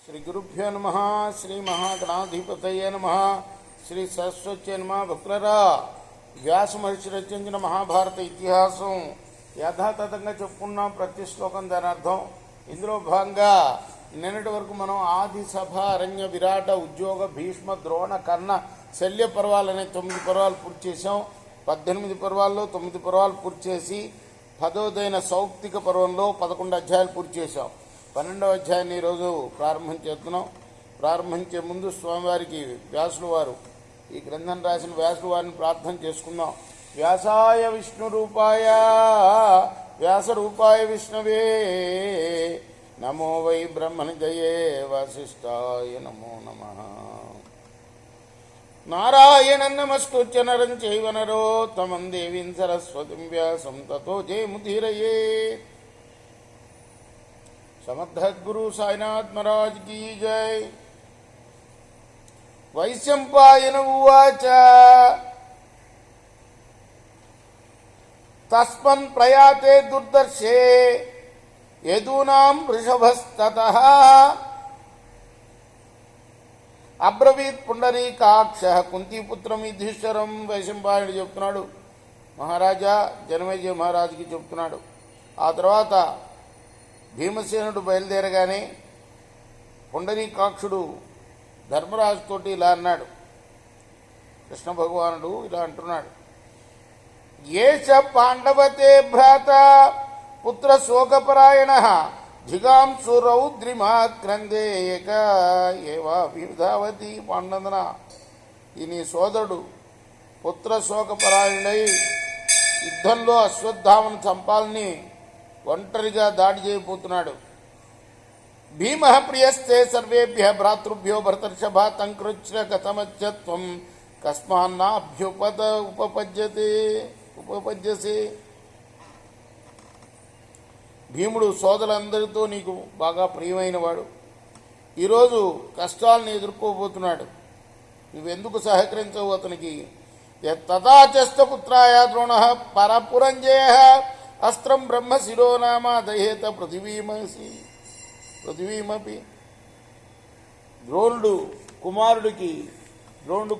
శ్రీ గురుభ్యో నమ. శ్రీ మహాగణాధిపతయే నమ. శ్రీ సరస్వత్యే నమ. భక్తులరా, వ్యాస మహర్షి రచించిన మహాభారత ఇతిహాసం యథాతథంగా చెప్పుకున్నాం. ప్రతి శ్లోకం దాని అర్థం. ఇందులో భాగంగా నిన్నటి వరకు మనం ఆది, సభ, అరణ్య, విరాట, ఉద్యోగ, భీష్మ, ద్రోణ, కర్ణ, శల్య పర్వాలనే 9 పర్వాలు పూర్తి చేసాం. 18 పర్వాల్లో 9 పర్వాలు పూర్తి చేసి 10వదైన సౌప్తిక పర్వంలో 11 అధ్యాయాలు పూర్తి చేశాం. 12వ అధ్యాయాన్ని ఈరోజు ప్రారంభం చేస్తున్నాం. ప్రారంభించే ముందు స్వామివారికి వ్యాసుల వారు ఈ గ్రంథం రాసిన వ్యాసుల వారిని ప్రార్థన చేసుకుందాం. వ్యాసాయ విష్ణు రూపాయ వ్యాస రూపాయ విష్ణవే నమో వై బ్రహ్మనిధయే వశిష్ఠాయ నమో నమః. నారాయణం నమస్కృత్య నరం చైవ నరోత్తమం దేవీం సరస్వతిం వ్యాసం తతో జయముదీరయేత్. సమర్థద్గురు సాయినాథ్ మహారాజ్ కీ జై. వైశంపాయన ఉవాచ తస్మన్ ప్రయాతే దుర్దర్శే యదూనాం వృషభస్తతః అబ్రవీత్ పుండరీకాక్ష కుంతీపుత్రం యుధిష్ఠిరం. వైశంపాయనుడు చెప్తున్నాడు, మహారాజా జనమేజయ మహారాజుకి చెప్తున్నాడు. ఆ తర్వాత భీమసేనుడు బయలుదేరగానే పుండరీకాక్షుడు ధర్మరాజుతోటి ఇలా అన్నాడు. కృష్ణ భగవానుడు ఇలా అంటున్నాడు, ఏష పాండవతే భ్రాత పుత్ర శోకపరాయణ జిగాంసు రౌద్రిమాక్రందే ఏక ఏవా విధావతి పాండవన. ఈ నీ సోదరుడు పుత్ర శోకపరాయణుడై యుద్ధంలో అశ్వత్థామను చంపాలని ఒంటరిగా దాడి చేయబోతున్నాడు. భీమ ప్రియస్తే సర్వేభ్య భ్రాతృభ్యో భరతర్షభ తంకృచ్ఛ కథమత్వం ఉపపద్యసే. భీముడు సోదరులందరితో నీకు బాగా ప్రియమైన వాడు. ఈరోజు కష్టాలను ఎదుర్కోబోతున్నాడు. నువ్వెందుకు సహకరించవు అతనికి? తథాచస్తపుత్రాయ ద్రోణ పరపురంజయ అస్త్రం బ్రహ్మ శిరోనామ దహేత పృథివీమపి. ద్రోణుడు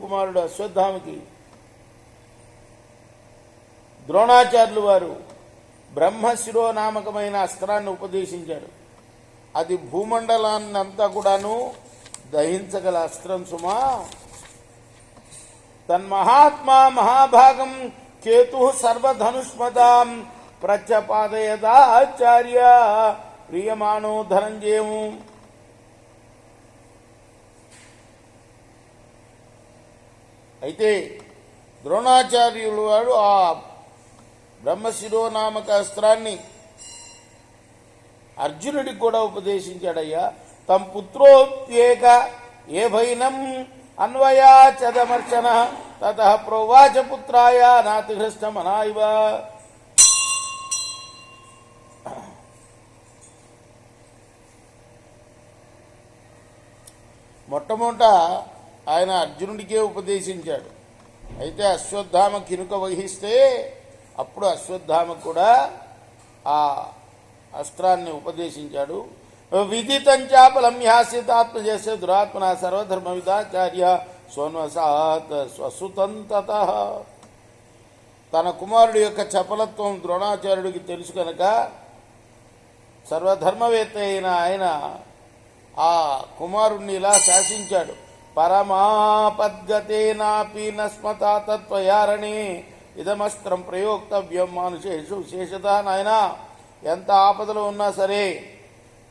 కుమారుడు అశ్వత్థామకి ద్రోణాచార్యులు వారు బ్రహ్మశిరోనామకమైన అస్త్రాన్ని ఉపదేశించాడు. అది భూమండలాన్ని అంతా కూడాను దహించగల అస్త్రం సుమా. తన్మహాత్మా మహాభాగం కేతు సర్వధనుష్మతాం ప్రత్యపాదయదాచార్య ప్రియమాణో ధనంజయము. అయితే ద్రోణాచార్యులు వాడు ఆ బ్రహ్మశిరోనామక అస్త్రాన్ని అర్జునుడికి కూడా ఉపదేశించాడయ్యా. తం పుత్రోప్యేక ఏ భైనం అన్వయా చదమర్చన తత ప్రోవాచ పుత్రాయ నాతిహృష్టమనాయివ. మొట్టమొదట ఆయన అర్జునుడికే ఉపదేశించాడు. అయితే అశ్వత్థామ కినుక వహిస్తే అప్పుడు అశ్వత్థామ కూడా ఆ అస్త్రాన్ని ఉపదేశించాడు. విదితంచాపలం హ్యాసితాత్మజస్య దురాత్మన సర్వధర్మ విదాచార్య సోన్వసాత్ స్వసుతంతత. తన కుమారుడి యొక్క చపలత్వం ద్రోణాచార్యుడికి తెలుసు కనుక సర్వధర్మవేత్త అయిన ఆయన ఆ కుమారుణ్ణి ఇలా శాసించాడు. పరమాపద్గతేనాపి నస్మతా తత్వయారణే ఇదమస్త్రం ప్రయోక్తవ్యం మానుషేషు విశేషత. నాయన, ఎంత ఆపదలో ఉన్నా సరే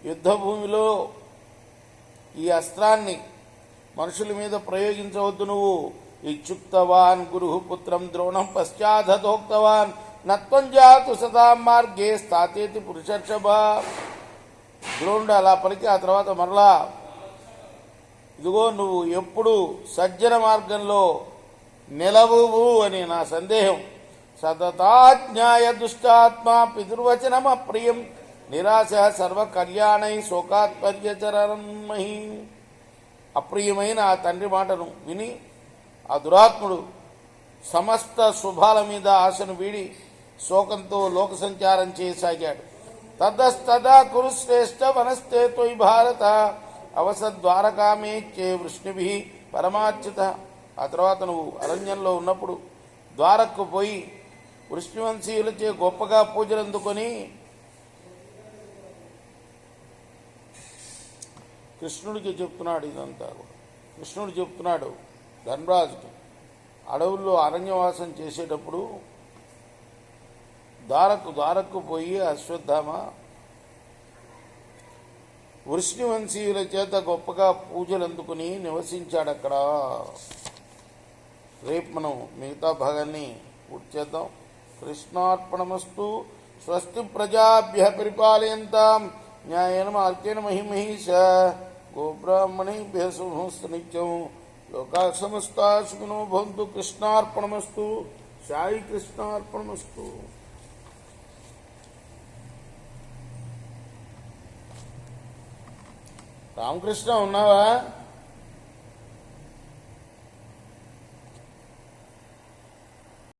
యుద్ధభూమిలో ఈ అస్త్రాన్ని మనుషుల మీద ప్రయోగించవద్దు. నువ్వు ఇచ్చుక్తవాన్ గురు పుత్రం ద్రోణం పశ్చాదోక్తవాన్ నత్వం జాతు సదా మార్గే స్థాతేతి పురుషర్షభ. ద్రోణుడు అలా పలికి ఆ తర్వాత మరలా, ఇదిగో నువ్వు ఎప్పుడు సజ్జన మార్గంలో నిలవువు అని నా సందేహం. సతతాజ్ఞాయ దుష్టాత్మ పితృవచనమ ప్రియం నిరాశ సర్వ కళ్యాణై శోకాత్పర్యచరన్మహి. అప్రియమైన ఆ తండ్రి మాటను విని ఆ దురాత్ముడు సమస్త శుభాల మీద ఆశను వీడి శోకంతో లోక సంచారం చేయసాగాడు. తదస్తదా కురుశ్రేష్ఠ వనస్తే త్వయి భారత అవసద్వారకామేచ్చే వృష్ణిభి పరమాచ్యుత. ఆ తర్వాత నువ్వు అరణ్యంలో ఉన్నప్పుడు ద్వారకు పోయి వృష్ణివంశీయులచే గొప్పగా పూజలు అందుకొని కృష్ణుడికి చెప్తున్నాడు. ఇదంతా కూడా కృష్ణుడు చెప్తున్నాడు ధర్మరాజుకి. అడవుల్లో అరణ్యవాసం చేసేటప్పుడు ద్వారకు పోయి అశ్వత్థామ వృష్ణివంశీయుల చేత గొప్పగా పూజలు అందుకుని నివసించాడు అక్కడ. రేపు మనం మిగతా భాగాన్ని పూర్తి చేద్దాం. కృష్ణార్పణమస్తు. స్వస్తి ప్రజాభ్య పరిపాలయంతాం న్యాయేన మార్గేణ మహిమహీష. గోబ్రాహ్మణేభ్య శుభమస్తు నిత్యం. లోకా సమస్తా సుఖినో భవంతు. కృష్ణార్పణమస్తు. సాయి కృష్ణార్పణమస్తు. రామకృష్ణ ఉన్నావా?